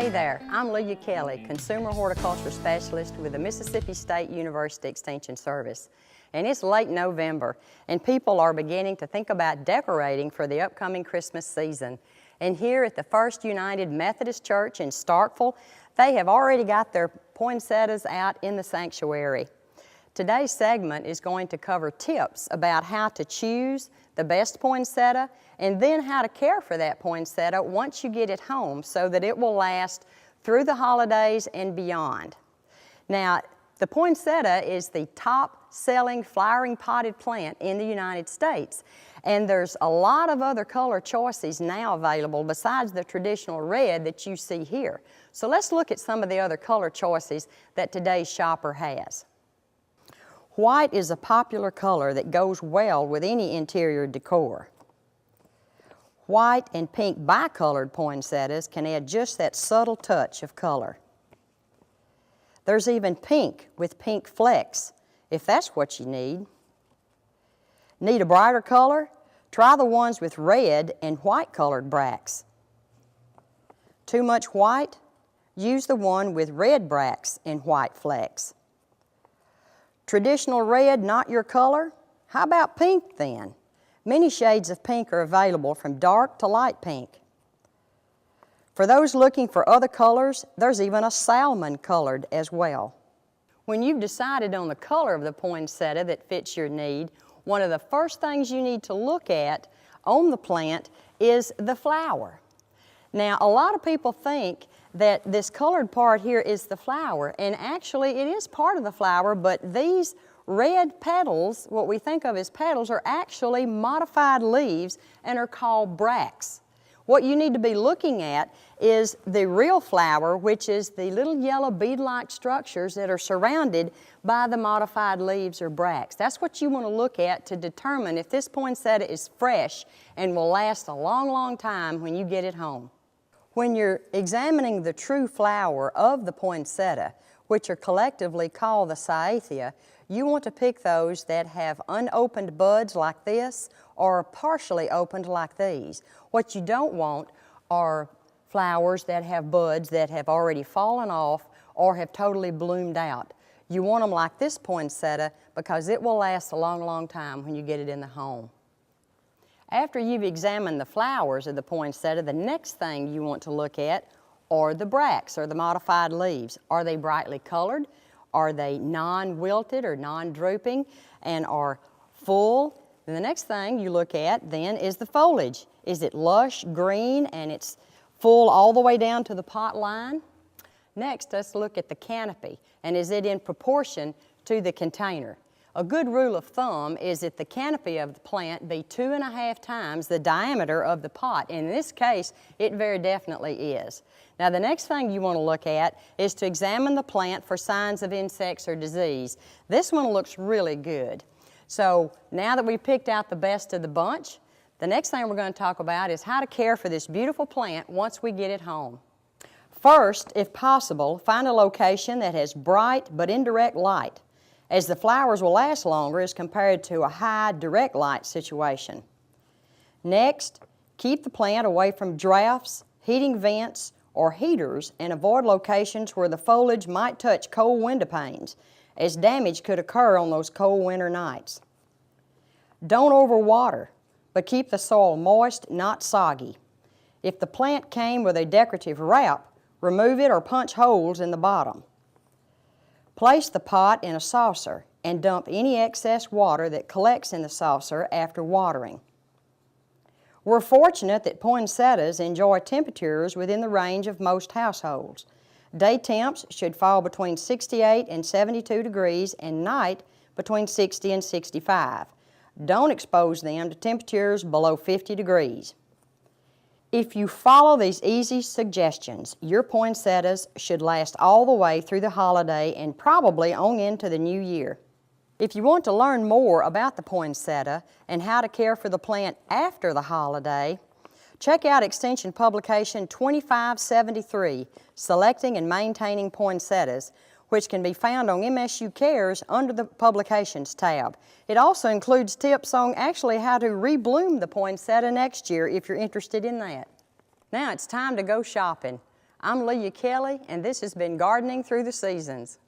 Hey there, I'm Lelia Kelly, Consumer Horticulture Specialist with the Mississippi State University Extension Service. And it's late November, and people are beginning to think about decorating for the upcoming Christmas season. And here at the First United Methodist Church in Starkville, they have already got their poinsettias out in the sanctuary. Today's segment is going to cover tips about how to choose the best poinsettia and then how to care for that poinsettia once you get it home so that it will last through the holidays and beyond. Now, the poinsettia is the top-selling flowering potted plant in the United States, and there's a lot of other color choices now available besides the traditional red that you see here. So let's look at some of the other color choices that today's shopper has. White is a popular color that goes well with any interior decor. White and pink bicolored poinsettias can add just that subtle touch of color. There's even pink with pink flecks, if that's what you need. Need a brighter color? Try the ones with red and white colored bracts. Too much white? Use the one with red bracts and white flecks. Traditional red not your color? How about pink then? Many shades of pink are available from dark to light pink. For those looking for other colors, there's even a salmon colored as well. When you've decided on the color of the poinsettia that fits your need, one of the first things you need to look at on the plant is the flower. Now, a lot of people think that this colored part here is the flower, and actually it is part of the flower, but these red petals, what we think of as petals, are actually modified leaves and are called bracts. What you need to be looking at is the real flower, which is the little yellow bead-like structures that are surrounded by the modified leaves or bracts. That's what you want to look at to determine if this poinsettia is fresh and will last a long, long time when you get it home. When you're examining the true flower of the poinsettia, which are collectively called the cyathea, you want to pick those that have unopened buds like this or partially opened like these. What you don't want are flowers that have buds that have already fallen off or have totally bloomed out. You want them like this poinsettia because it will last a long, long time when you get it in the home. After you've examined the flowers of the poinsettia, the next thing you want to look at are the bracts, or the modified leaves. Are they brightly colored? Are they non-wilted or non-drooping and are full? And the next thing you look at then is the foliage. Is it lush green and it's full all the way down to the pot line? Next, let's look at the canopy, and is it in proportion to the container? A good rule of thumb is that the canopy of the plant be 2.5 times the diameter of the pot. In this case, it very definitely is. Now, the next thing you want to look at is to examine the plant for signs of insects or disease. This one looks really good. So now that we've picked out the best of the bunch, the next thing we're going to talk about is how to care for this beautiful plant once we get it home. First, if possible, find a location that has bright but indirect light, as the flowers will last longer as compared to a high direct light situation. Next, keep the plant away from drafts, heating vents, or heaters, and avoid locations where the foliage might touch cold window panes, as damage could occur on those cold winter nights. Don't overwater, but keep the soil moist, not soggy. If the plant came with a decorative wrap, remove it or punch holes in the bottom. Place the pot in a saucer and dump any excess water that collects in the saucer after watering. We're fortunate that poinsettias enjoy temperatures within the range of most households. Day temps should fall between 68 and 72 degrees and night between 60 and 65. Don't expose them to temperatures below 50 degrees. If you follow these easy suggestions, your poinsettias should last all the way through the holiday and probably on into the new year. If you want to learn more about the poinsettia and how to care for the plant after the holiday, check out Extension Publication 2573, Selecting and Maintaining Poinsettias, which can be found on MSU Cares under the Publications tab. It also includes tips on actually how to rebloom the poinsettia next year if you're interested in that. Now it's time to go shopping. I'm Lelia Kelly, and this has been Gardening Through the Seasons.